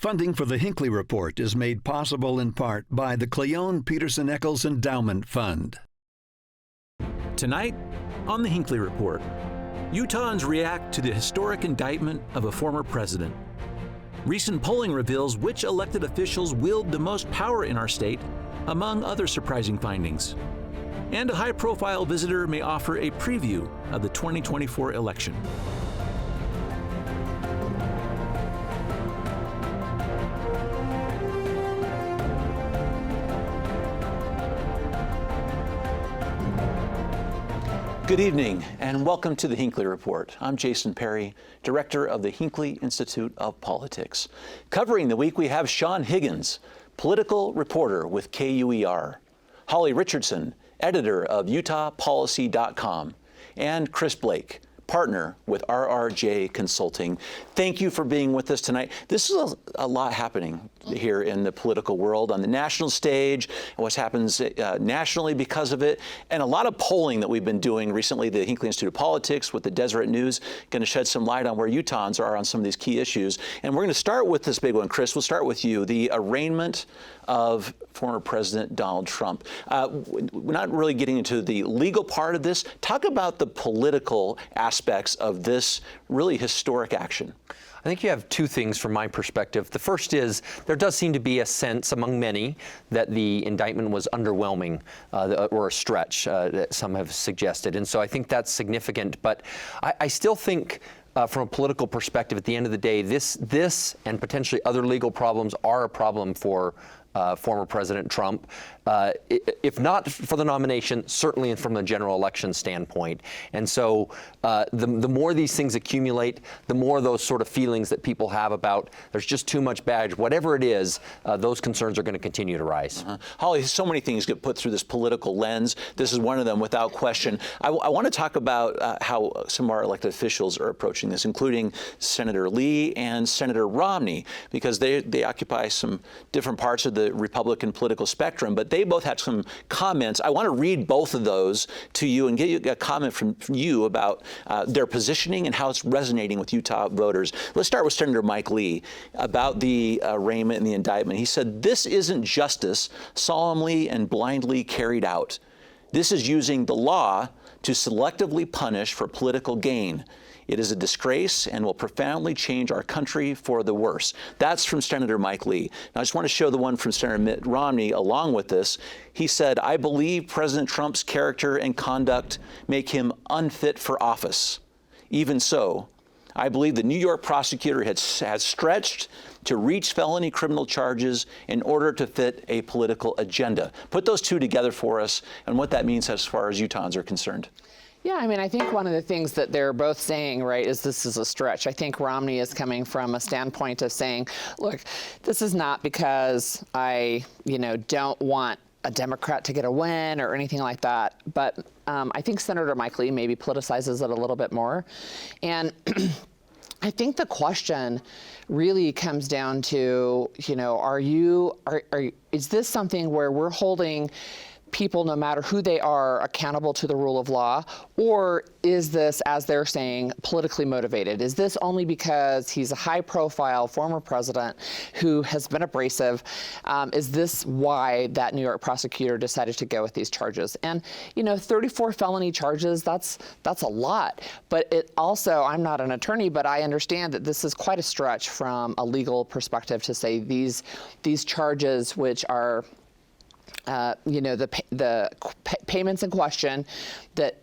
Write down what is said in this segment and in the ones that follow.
Funding for the Hinckley Report is made possible in part by the Cleone Peterson Eccles Endowment Fund. Tonight, on the Hinckley Report, Utahns react to the historic indictment of a former president. Recent polling reveals which elected officials wield the most power in our state, among other surprising findings. And a high-profile visitor may offer a preview of the 2024 election. Good evening, and welcome to the Hinckley Report. I'm Jason Perry, director of the Hinckley Institute of Politics. Covering the week, we have Sean Higgins, political reporter with KUER, Holly Richardson, editor of UtahPolicy.com, and Chris Bleak, partner with RRJ Consulting. Thank you for being with us tonight. This is a lot happening here in the political world on the national stage, and what happens nationally because of it, and a lot of polling that we've been doing recently. The Hinckley Institute of Politics with the Deseret News going to shed some light on where Utahns are on some of these key issues. And we're going to start with this big one. Chris, we'll start with you. The arraignment of former President Donald Trump. We're not really getting into the legal part of this. Talk about the political aspects of this really historic action. I think you have two things from my perspective. The first is there does seem to be a sense among many that the indictment was underwhelming or a stretch that some have suggested. And so I think that's significant. But I still think from a political perspective, at the end of the day, this and potentially other legal problems are a problem for former President Trump, if not for the nomination, certainly from the general election standpoint. And so the more these things accumulate, the more those sort of feelings that people have about there's just too much baggage, whatever it is, those concerns are going to continue to rise. Holly, so many things get put through this political lens. This is one of them without question. I want to talk about how some of our elected officials are approaching this, including Senator Lee and Senator Romney, because they occupy some different parts of the Republican political spectrum, but they both had some comments. I want to read both of those to you and get you a comment from you about their positioning and how it's resonating with Utah voters. Let's start with Senator Mike Lee about the arraignment and the indictment. He said, "This isn't justice solemnly and blindly carried out. This is using the law to selectively punish for political gain. It is a disgrace and will profoundly change our country for the worse." That's from Senator Mike Lee. Now, I just want to show the one from Senator Mitt Romney along with this. He said, "I believe President Trump's character and conduct make him unfit for office. Even so, I believe the New York prosecutor has stretched to reach felony criminal charges in order to fit a political agenda." Put those two together for us and what that means as far as Utahns are concerned. Yeah, I mean, I think one of the things that they're both saying, right, is this is a stretch. I think Romney is coming from a standpoint of saying, look, this is not because I, don't want a Democrat to get a win or anything like that. But I think Senator Mike Lee maybe politicizes it a little bit more. And I think the question really comes down to, is this something where we're holding people, no matter who they are, accountable to the rule of law? Or is this, as they're saying, politically motivated? Is this only because he's a high-profile former president who has been abrasive? Is this why that New York prosecutor decided to go with these charges? And, 34 felony charges, that's a lot. But it also, I'm not an attorney, but I understand that this is quite a stretch from a legal perspective to say these charges, which are the payments in question, that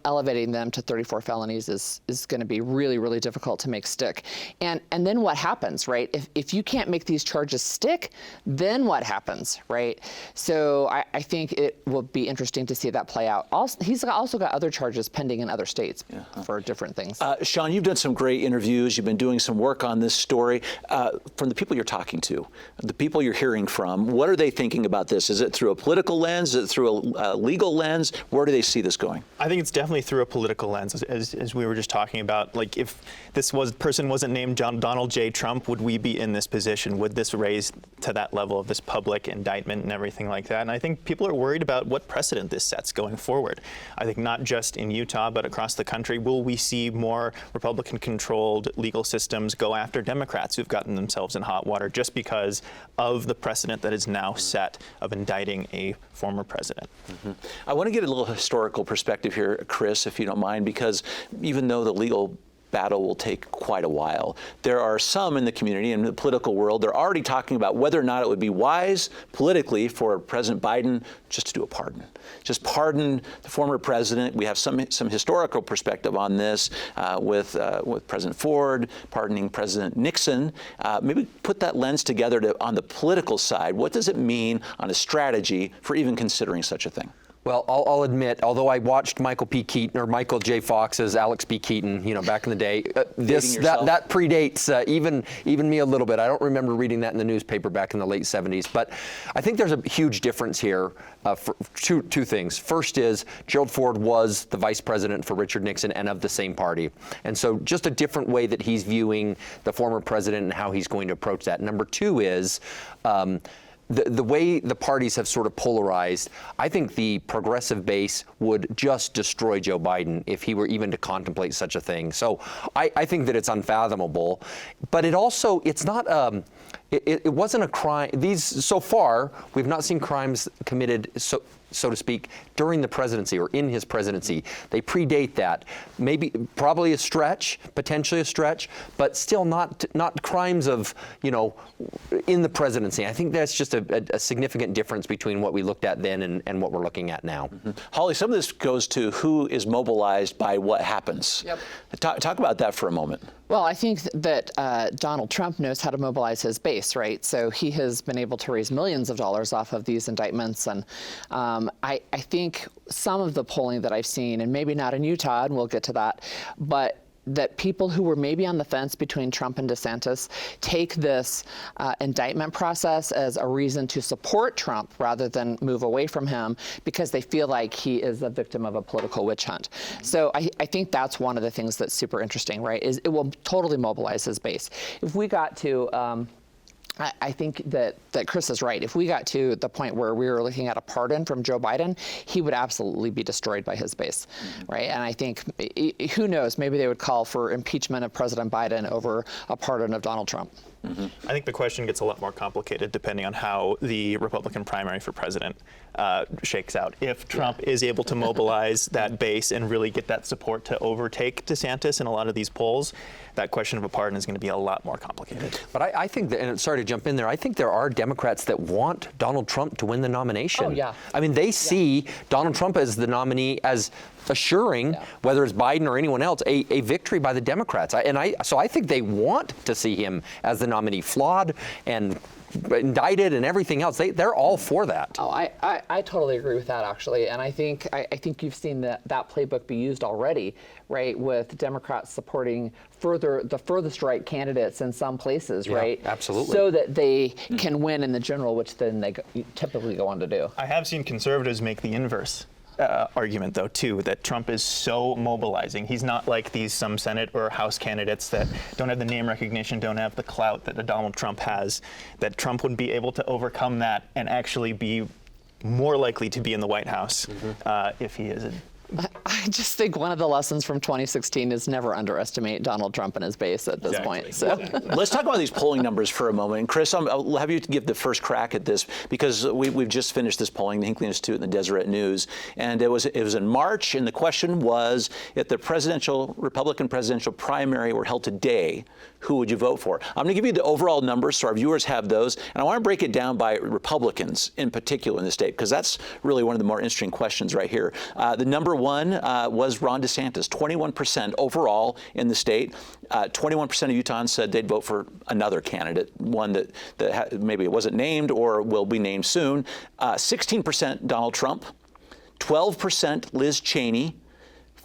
elevating them to 34 felonies is going to be really, really difficult to make stick. And then what happens, right? If you can't make these charges stick, then what happens, right? So I think it will be interesting to see that play out. He's also got other charges pending in other states for different things. Sean, you've done some great interviews. You've been doing some work on this story. From the people you're talking to, the people you're hearing from, what are they thinking about this? Is it through a political lens? Is it through a legal lens? Where do they see this going? I think think it's definitely through a political lens, as we were just talking about. Like, if this person wasn't named Donald J. Trump, would we be in this position? Would this raise to that level of this public indictment and everything like that? And I think people are worried about what precedent this sets going forward. I think not just in Utah, but across the country, will we see more Republican-controlled legal systems go after Democrats who've gotten themselves in hot water just because of the precedent that is now set of indicting a former president? I want to get a little historical perspective here, Chris, if you don't mind, because even though the legal battle will take quite a while, there are some in the community and the political world, they're already talking about whether or not it would be wise politically for President Biden just to do a pardon. Just pardon the former president. We have some historical perspective on this with President Ford pardoning President Nixon. Maybe put that lens together on the political side. What does it mean on a strategy for even considering such a thing? Well, I'll admit, although I watched Michael J. Fox's Alex P. Keaton, back in the day, that predates even me a little bit. I don't remember reading that in the newspaper back in the late 70s. But I think there's a huge difference here for two things. First is Gerald Ford was the vice president for Richard Nixon and of the same party. And so just a different way that he's viewing the former president and how he's going to approach that. Number two is the way the parties have sort of polarized. I think the progressive base would just destroy Joe Biden if he were even to contemplate such a thing. So I think that it's unfathomable. But it's not, it wasn't a crime. So far, we've not seen crimes committed, so to speak, during the presidency or in his presidency. They predate that. Probably a stretch, potentially a stretch, but still not crimes of, in the presidency. I think that's just a significant difference between what we looked at then and what we're looking at now. Holly, some of this goes to who is mobilized by what happens. Yep. Talk about that for a moment. Well, I think that Donald Trump knows how to mobilize his base, right? So he has been able to raise millions of dollars off of these indictments. And I think some of the polling that I've seen, and maybe not in Utah, and we'll get to that, but that people who were maybe on the fence between Trump and DeSantis take this indictment process as a reason to support Trump rather than move away from him because they feel like he is a victim of a political witch hunt. So I think that's one of the things that's super interesting, right, is it will totally mobilize his base. If we got to I think that Chris is right. If we got to the point where we were looking at a pardon from Joe Biden, he would absolutely be destroyed by his base, right? And I think, who knows, maybe they would call for impeachment of President Biden over a pardon of Donald Trump. I think the question gets a lot more complicated depending on how the Republican primary for president shakes out. If Trump is able to mobilize that base and really get that support to overtake DeSantis in a lot of these polls, that question of a pardon is going to be a lot more complicated. But I think that, and sorry to jump in there, I think there are Democrats that want Donald Trump to win the nomination. Oh, yeah. I mean, they see Donald Trump as the nominee as assuring, whether it's Biden or anyone else, a victory by the Democrats. So I think they want to see him as the nominee, flawed and indicted and everything else. They're all for that. Oh, I totally agree with that, actually. And I think you've seen that playbook be used already, right, with Democrats supporting the furthest right candidates in some places, right? Absolutely. So that they can win in the general, which then they typically go on to do. I have seen conservatives make the inverse argument, though, too, that Trump is so mobilizing. He's not like some Senate or House candidates that don't have the name recognition, don't have the clout that Donald Trump has, that Trump would be able to overcome that and actually be more likely to be in the White House if he is. I just think one of the lessons from 2016 is never underestimate Donald Trump and his base at this point. So. Let's talk about these polling numbers for a moment. And Chris, I'll have you give the first crack at this because we've just finished this polling, the Hinckley Institute and the Deseret News, and it was in March, and the question was, if the Republican presidential primary were held today, who would you vote for? I'm going to give you the overall numbers so our viewers have those, and I want to break it down by Republicans in particular in the state because that's really one of the more interesting questions right here. The number one was Ron DeSantis, 21% overall in the state. 21% of Utahns said they'd vote for another candidate, one that maybe it wasn't named or will be named soon. 16% Donald Trump, 12% Liz Cheney,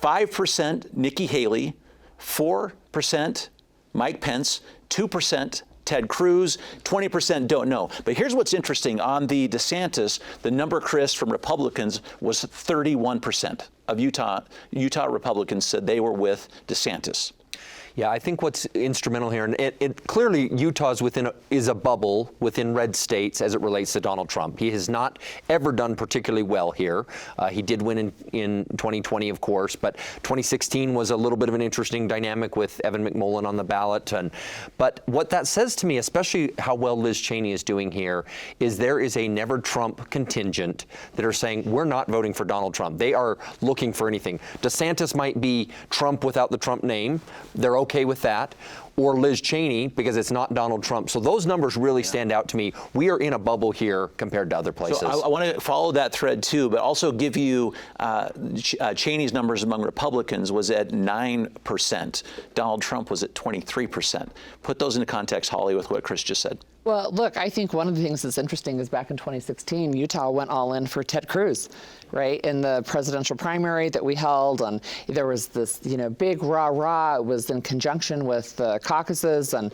5% Nikki Haley, 4% Mike Pence, 2% Ted Cruz, 20% don't know. But here's what's interesting. On the DeSantis, the number, Chris, from Republicans was 31% of Utah Republicans said they were with DeSantis. Yeah, I think what's instrumental here, and it clearly Utah's is a bubble within red states as it relates to Donald Trump. He has not ever done particularly well here. He did win in 2020, of course, but 2016 was a little bit of an interesting dynamic with Evan McMullen on the ballot. But what that says to me, especially how well Liz Cheney is doing here, is there is a never Trump contingent that are saying we're not voting for Donald Trump. They are looking for anything. DeSantis might be Trump without the Trump name. They're okay with that, or Liz Cheney because it's not Donald Trump. So those numbers really stand out to me. We are in a bubble here compared to other places. So I want to follow that thread too, but also give you Cheney's numbers among Republicans was at 9%. Donald Trump was at 23%. Put those into context, Holly, with what Chris just said. Well, look, I think one of the things that's interesting is back in 2016, Utah went all in for Ted Cruz, right, in the presidential primary that we held, and there was this, big rah-rah. It was in conjunction with the caucuses and,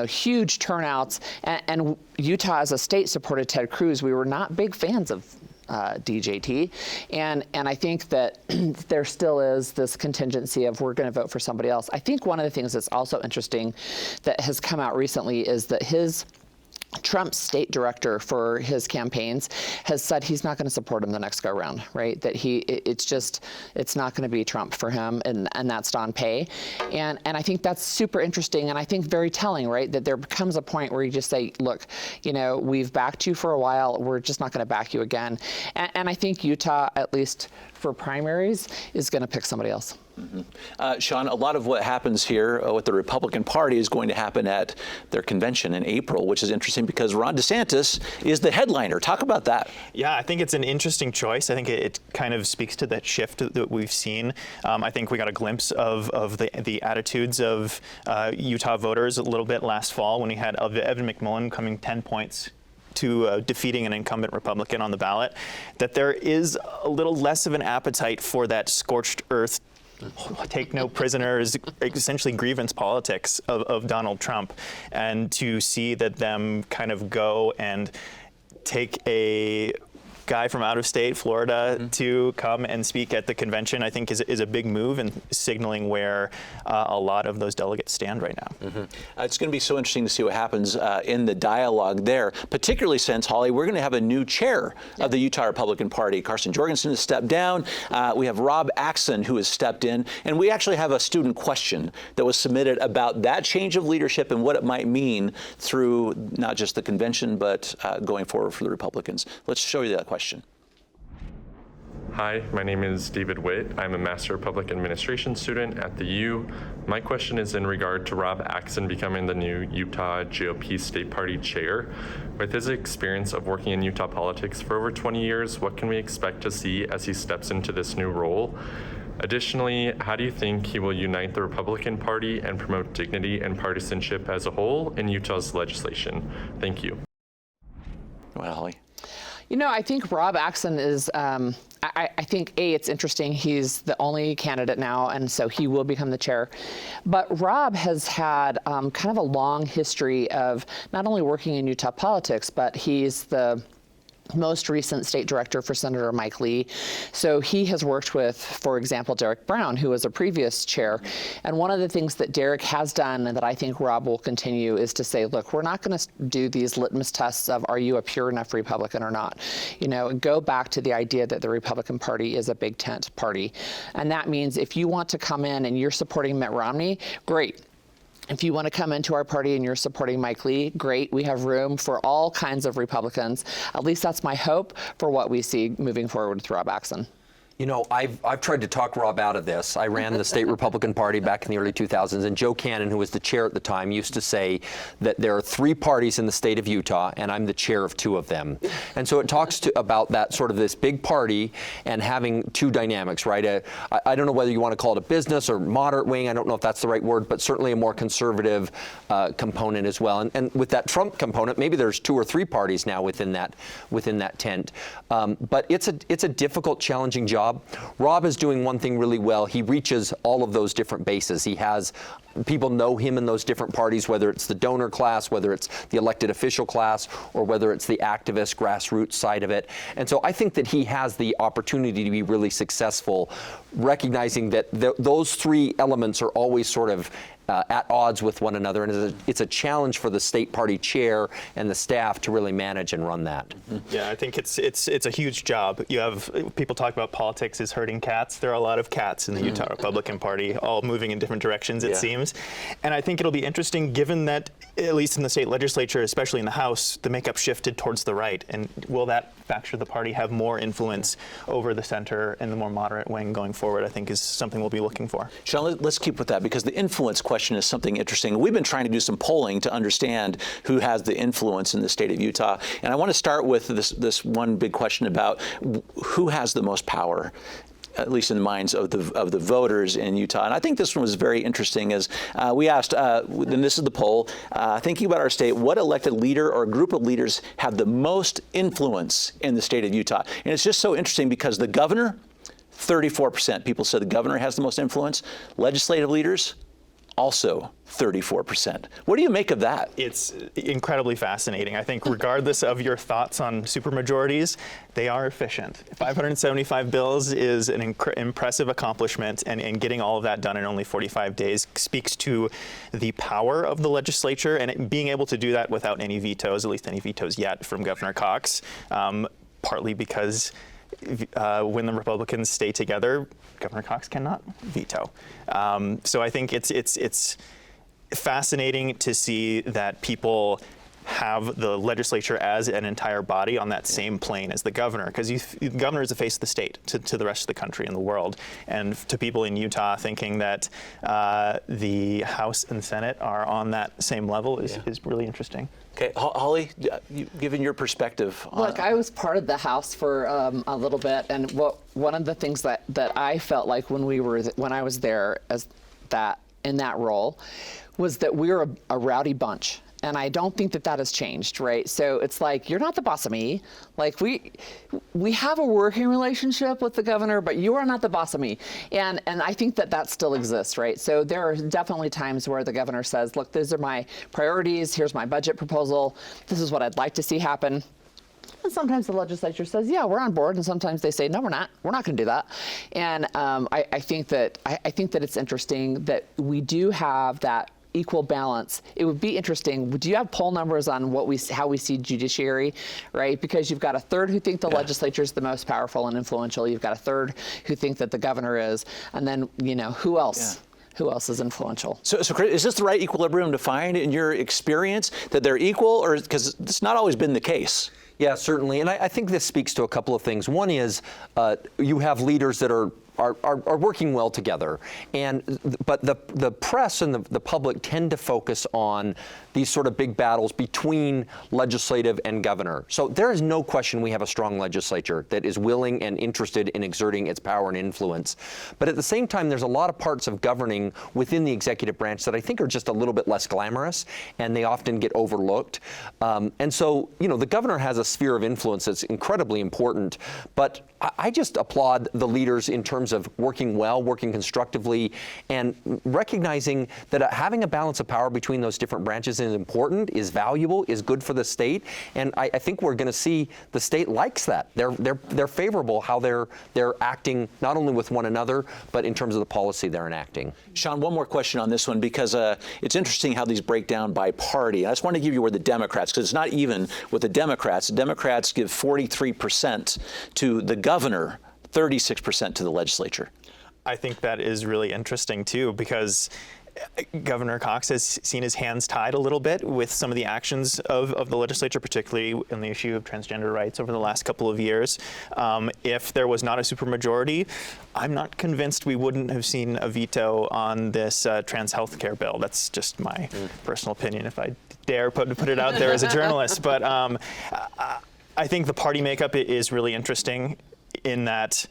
huge turnouts, and Utah as a state supported Ted Cruz. We were not big fans of DJT, and I think that there still is this contingency of we're going to vote for somebody else. I think one of the things that's also interesting that has come out recently is that Trump's state director for his campaigns has said he's not going to support him the next go round, right? That it's not going to be Trump for him, and that's Don Pay. And I think that's super interesting, and I think very telling, right? That there becomes a point where you just say, look, we've backed you for a while, we're just not going to back you again. And I think Utah, at least for primaries, is going to pick somebody else. Mm-hmm. Sean, a lot of what happens here with the Republican Party is going to happen at their convention in April, which is interesting because Ron DeSantis is the headliner. Talk about that. Yeah, I think it's an interesting choice. I think it kind of speaks to that shift that we've seen. I think we got a glimpse of the attitudes of Utah voters a little bit last fall when we had Evan McMullen coming 10 points to defeating an incumbent Republican on the ballot, that there is a little less of an appetite for that scorched earth, take no prisoners, essentially grievance politics of Donald Trump, and to see that them kind of go and take a guy from out of state, Florida, to come and speak at the convention, I think is a big move and signaling where a lot of those delegates stand right now. It's going to be so interesting to see what happens in the dialogue there, particularly since, Holly, we're going to have a new chair of the Utah Republican Party. Carson Jorgensen has stepped down. We have Rob Axson, who has stepped in. And we actually have a student question that was submitted about that change of leadership and what it might mean through not just the convention, but going forward for the Republicans. Let's show you that question. Hi, my name is David Witt. I'm a Master of Public Administration student at the U. My question is in regard to Rob Axson becoming the new Utah GOP State Party chair. With his experience of working in Utah politics for over 20 years, what can we expect to see as he steps into this new role? Additionally, how do you think he will unite the Republican Party and promote dignity and partisanship as a whole in Utah's legislation? Thank you. Well, Holly. I think Rob Axson is, I think, it's interesting. He's the only candidate now, and so he will become the chair. But Rob has had kind of a long history of not only working in Utah politics, but he's the most recent state director for Senator Mike Lee. So he has worked with, for example, Derek Brown, who was a previous chair. And one of the things that Derek has done and that I think Rob will continue is to say, look, we're not going to do these litmus tests of are you a pure enough Republican or not. Go back to the idea that the Republican Party is a big tent party. And that means if you want to come in and you're supporting Mitt Romney, great. If you want to come into our party and you're supporting Mike Lee, great. We have room for all kinds of Republicans. At least that's my hope for what we see moving forward with Rob Axson. I've tried to talk Rob out of this. I ran the state Republican Party back in the early 2000s, and Joe Cannon, who was the chair at the time, used to say that there are 3 parties in the state of Utah, and I'm the chair of 2 of them. And so it talks about that sort of this big party and having 2 dynamics, right? I don't know whether you want to call it a business or moderate wing. I don't know if that's the right word, but certainly a more conservative component as well. And with that Trump component, maybe there's 2 or 3 parties now within that tent. But it's a difficult, challenging job. job. Rob is doing one thing really well. He reaches all of those different bases. He has people know him in those different parties, whether it's the donor class, whether it's the elected official class, or whether it's the activist grassroots side of it. And so I think that he has the opportunity to be really successful, recognizing that those three elements are always sort of at odds with one another, and it's a challenge for the state party chair and the staff to really manage and run that. Yeah, I think it's a huge job. You have people talk about politics as herding cats. There are a lot of cats in the Utah Republican Party, all moving in different directions, it seems. And I think it'll be interesting, given that, at least in the state legislature, especially in the House, the makeup shifted towards the right. And will that faction of the party have more influence over the center and the more moderate wing going forward, I think is something we'll be looking for. Sean, let's keep with that, because the influence question is something interesting. We've been trying to do some polling to understand who has the influence in the state of Utah. And I want to start with this one big question about who has the most power, at least in the minds of the voters in Utah. And I think this one was very interesting, as we asked, and this is the poll, thinking about our state, what elected leader or group of leaders have the most influence in the state of Utah? And it's just so interesting because the governor, 34%. People said the governor has the most influence. Legislative leaders, also 34%. What do you make of that? It's incredibly fascinating. I think regardless of your thoughts on supermajorities, they are efficient. 575 bills is an impressive accomplishment, and getting all of that done in only 45 days speaks to the power of the legislature, and being able to do that without any vetoes, at least any vetoes yet, from Governor Cox, partly because when the Republicans stay together, Governor Cox cannot veto. So I think it's fascinating to see that people have the legislature as an entire body on that same plane as the governor, because the governor is the face of the state to the rest of the country and the world. And to people in Utah, thinking that the House and Senate are on that same level is really interesting. Okay, Holly, given your perspective on Look, I was part of the House for a little bit, and one of the things that I felt like when I was there in that role was that we were a rowdy bunch. And I don't think that has changed, right? So it's like, you're not the boss of me. Like, we have a working relationship with the governor, but you are not the boss of me. And I think that still exists, right? So there are definitely times where the governor says, look, these are my priorities. Here's my budget proposal. This is what I'd like to see happen. And sometimes the legislature says, yeah, we're on board. And sometimes they say, no, we're not. We're not going to do that. And I think that it's interesting that we do have that equal balance. It would be interesting. Do you have poll numbers on how we see judiciary, right? Because you've got a third who think the legislature is the most powerful and influential. You've got a third who think that the governor is, and then who else? Yeah. Who else is influential? So Chris, is this the right equilibrium to find in your experience, that they're equal, or because it's not always been the case? Yeah, certainly. And I think this speaks to a couple of things. One is you have leaders that are working well together, but the press and the public tend to focus on these sort of big battles between legislative and governor. So there is no question we have a strong legislature that is willing and interested in exerting its power and influence. But at the same time, there's a lot of parts of governing within the executive branch that I think are just a little bit less glamorous, and they often get overlooked. And so, the governor has a sphere of influence that's incredibly important, but I just applaud the leaders in terms of working well, working constructively, and recognizing that having a balance of power between those different branches is important, is valuable, is good for the state. And I think we're going to see the state likes that. They're favorable how they're acting not only with one another, but in terms of the policy they're enacting. Sean, one more question on this one, because it's interesting how these break down by party. I just want to give you where the Democrats, because it's not even with the Democrats. The Democrats give 43% to the governor, 36% to the legislature. I think that is really interesting, too, because Governor Cox has seen his hands tied a little bit with some of the actions of the legislature, particularly in the issue of transgender rights over the last couple of years. If there was not a supermajority, I'm not convinced we wouldn't have seen a veto on this trans health care bill. That's just my personal opinion, if I dare put it out there as a journalist. But I think the party makeup is really interesting in that,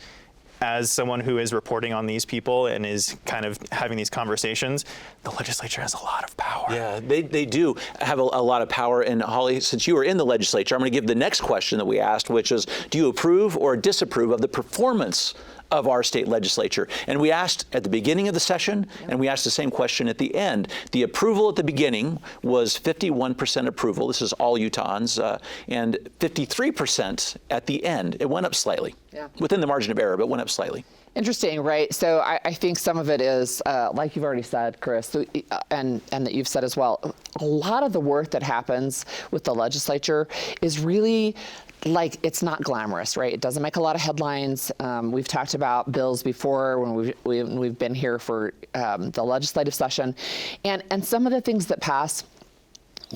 as someone who is reporting on these people and is kind of having these conversations, the legislature has a lot of power. Yeah, they do have a lot of power. And Holly, since you were in the legislature, I'm going to give the next question that we asked, which is, do you approve or disapprove of the performance of our state legislature. And we asked at the beginning of the session, and we asked the same question at the end. The approval at the beginning was 51% approval. This is all Utahns, and 53% at the end. It went up slightly, within the margin of error, but went up slightly. Interesting, right? So I think some of it is, like you've already said, Chris, and that you've said as well, a lot of the work that happens with the legislature is really like, it's not glamorous, right? It doesn't make a lot of headlines. We've talked about bills before when we've been here for the legislative session, and some of the things that pass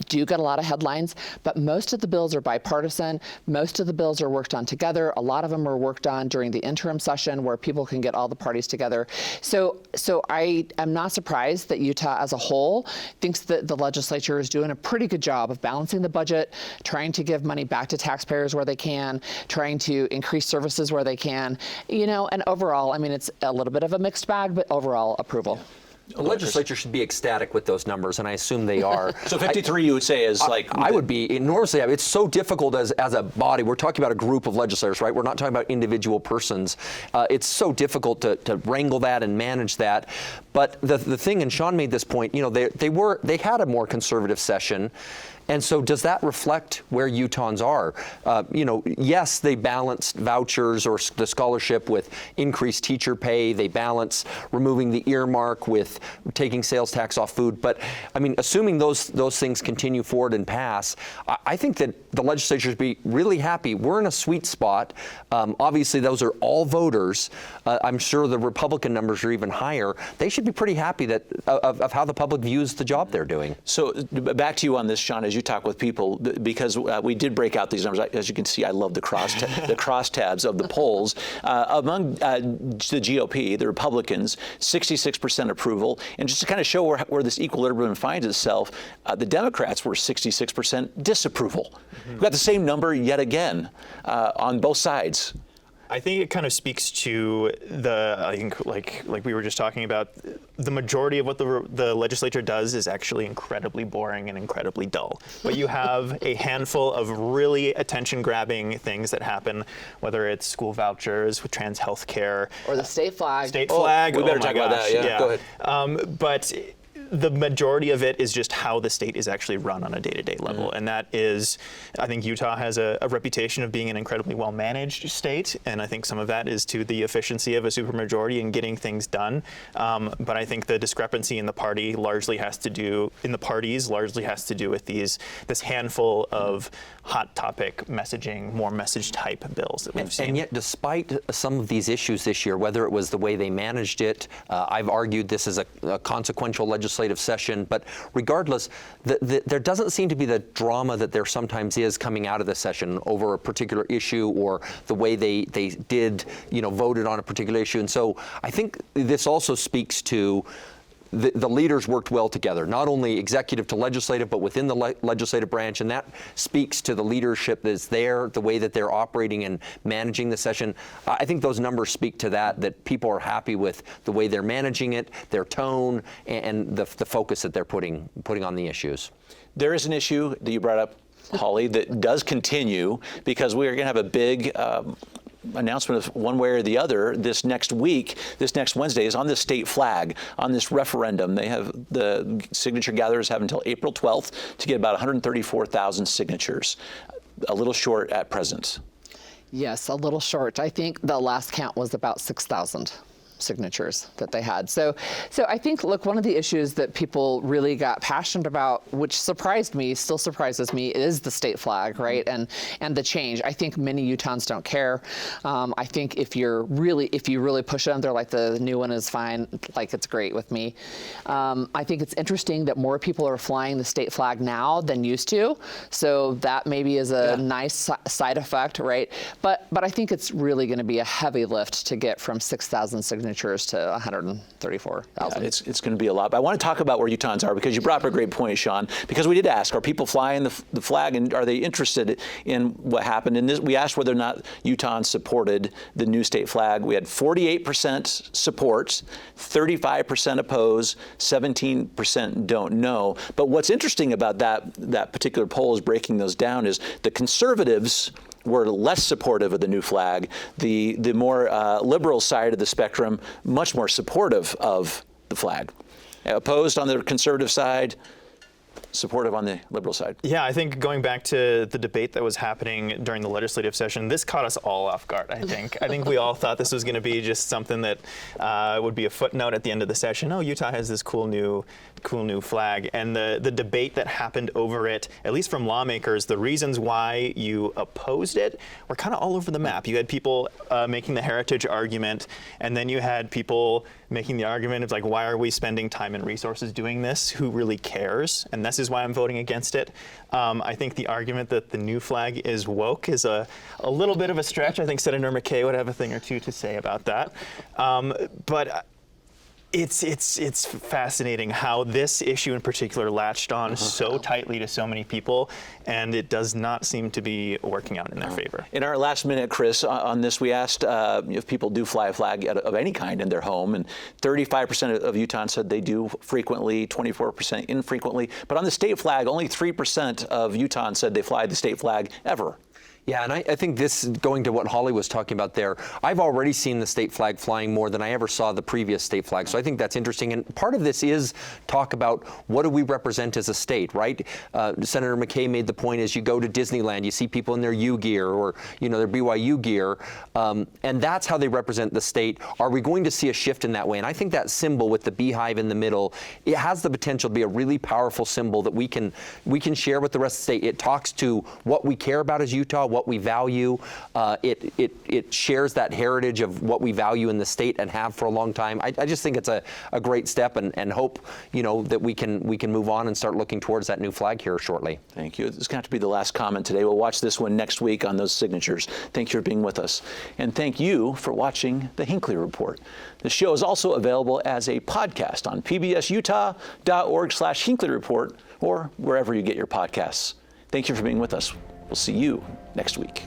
do get a lot of headlines, but most of the bills are bipartisan. Most of the bills are worked on together. A lot of them are worked on during the interim session where people can get all the parties together. So I am not surprised that Utah as a whole thinks that the legislature is doing a pretty good job of balancing the budget, trying to give money back to taxpayers where they can, trying to increase services where they can, and overall, I mean, it's a little bit of a mixed bag, but overall approval. The legislature should be ecstatic with those numbers, and I assume they are. So 53, you would say, is like... I would be enormously happy. It's so difficult as a body. We're talking about a group of legislators, right? We're not talking about individual persons. It's so difficult to wrangle that and manage that. But the thing, and Sean made this point, they had a more conservative session. And so does that reflect where Utahns are? Yes, they balanced vouchers or the scholarship with increased teacher pay. They balance removing the earmark with taking sales tax off food. But, I mean, assuming those things continue forward and pass, I think that the legislature should be really happy. We're in a sweet spot. Obviously, those are all voters. I'm sure the Republican numbers are even higher. They should be pretty happy of how the public views the job they're doing. So back to you on this, Sean, as you talk with people, because we did break out these numbers. As you can see, I love the crosstabs of the polls. Among the GOP, the Republicans, 66% approval. And just to kind of show where this equilibrium finds itself, the Democrats were 66% disapproval. We've got the same number yet again on both sides. I think it kind of speaks to I think like we were just talking about, the majority of what the legislature does is actually incredibly boring and incredibly dull. But you have a handful of really attention-grabbing things that happen, whether it's school vouchers, trans health care. Or the state flag. State flag. We better oh my talk about gosh, that. Yeah, go ahead. But the majority of it is just how the state is actually run on a day-to-day level. And that is, I think Utah has a reputation of being an incredibly well-managed state, and I think some of that is to the efficiency of a supermajority in getting things done. But I think the discrepancy in the party largely has to do with this handful of hot topic messaging, more message type bills that we've seen. And yet, despite some of these issues this year, whether it was the way they managed it, I've argued this is a consequential legislative session, but regardless, there doesn't seem to be the drama that there sometimes is coming out of the session over a particular issue or the way they did, voted on a particular issue. And so I think this also speaks to the leaders worked well together, not only executive to legislative, but within the legislative branch, and that speaks to the leadership that's there, the way that they're operating and managing the session. I think those numbers speak to that people are happy with the way they're managing it, their tone, and the focus that they're putting on the issues. There is an issue that you brought up, Holly, that does continue, because we are going to have a big announcement of one way or the other this next week. This next Wednesday is on the state flag, on this referendum. They have, the signature gatherers have until April 12th to get about 134,000 signatures. A little short at present. Yes, a little short. I think the last count was about 6,000 signatures that they had. So I think, look, one of the issues that people really got passionate about, which surprised me, still surprises me, is the state flag, right? And the change. I think many Utahns don't care. I think if you really push them, they're like, the new one is fine, like it's great with me. I think it's interesting that more people are flying the state flag now than used to. So that maybe is a nice side effect, right? But I think it's really going to be a heavy lift to get from 6,000 signatures to 134,000. Yeah, it's going to be a lot. But I want to talk about where Utahns are, because you brought up a great point, Sean, because we did ask, are people flying the flag, and are they interested in what happened? And we asked whether or not Utahns supported the new state flag. We had 48% support, 35% oppose, 17% don't know. But what's interesting about that particular poll is breaking those down is the conservatives were less supportive of the new flag. The more liberal side of the spectrum, much more supportive of the flag. Opposed on the conservative side, supportive on the liberal side. Yeah, I think going back to the debate that was happening during the legislative session, this caught us all off guard, I think. I think we all thought this was going to be just something that would be a footnote at the end of the session. Oh, Utah has this cool new flag. And the debate that happened over it, at least from lawmakers, the reasons why you opposed it were kind of all over the map. You had people making the heritage argument, and then you had people making the argument of like, why are we spending time and resources doing this? Who really cares? And this is why I'm voting against it. I think the argument that the new flag is woke is a little bit of a stretch. I think Senator McKay would have a thing or two to say about that. But it's fascinating how this issue in particular latched on so tightly to so many people, and it does not seem to be working out in their favor. In our last minute, Chris, on this, we asked if people do fly a flag of any kind in their home, and 35% of Utahns said they do frequently, 24% infrequently. But on the state flag, only 3% of Utahns said they fly the state flag ever. Yeah, and I think this, going to what Holly was talking about there, I've already seen the state flag flying more than I ever saw the previous state flag. So I think that's interesting. And part of this is talk about what do we represent as a state, right? Senator McKay made the point, as you go to Disneyland, you see people in their U gear or, their BYU gear, and that's how they represent the state. Are we going to see a shift in that way? And I think that symbol with the beehive in the middle, it has the potential to be a really powerful symbol that we can share with the rest of the state. It talks to what we care about as Utah, what we value. It shares that heritage of what we value in the state and have for a long time. I just think it's a great step, and hope that we can move on and start looking towards that new flag here shortly. Thank you. This is going to have to be the last comment today. We'll watch this one next week on those signatures. Thank you for being with us. And thank you for watching the Hinckley Report. The show is also available as a podcast on pbsutah.org/Hinckley Report or wherever you get your podcasts. Thank you for being with us. We'll see you next week.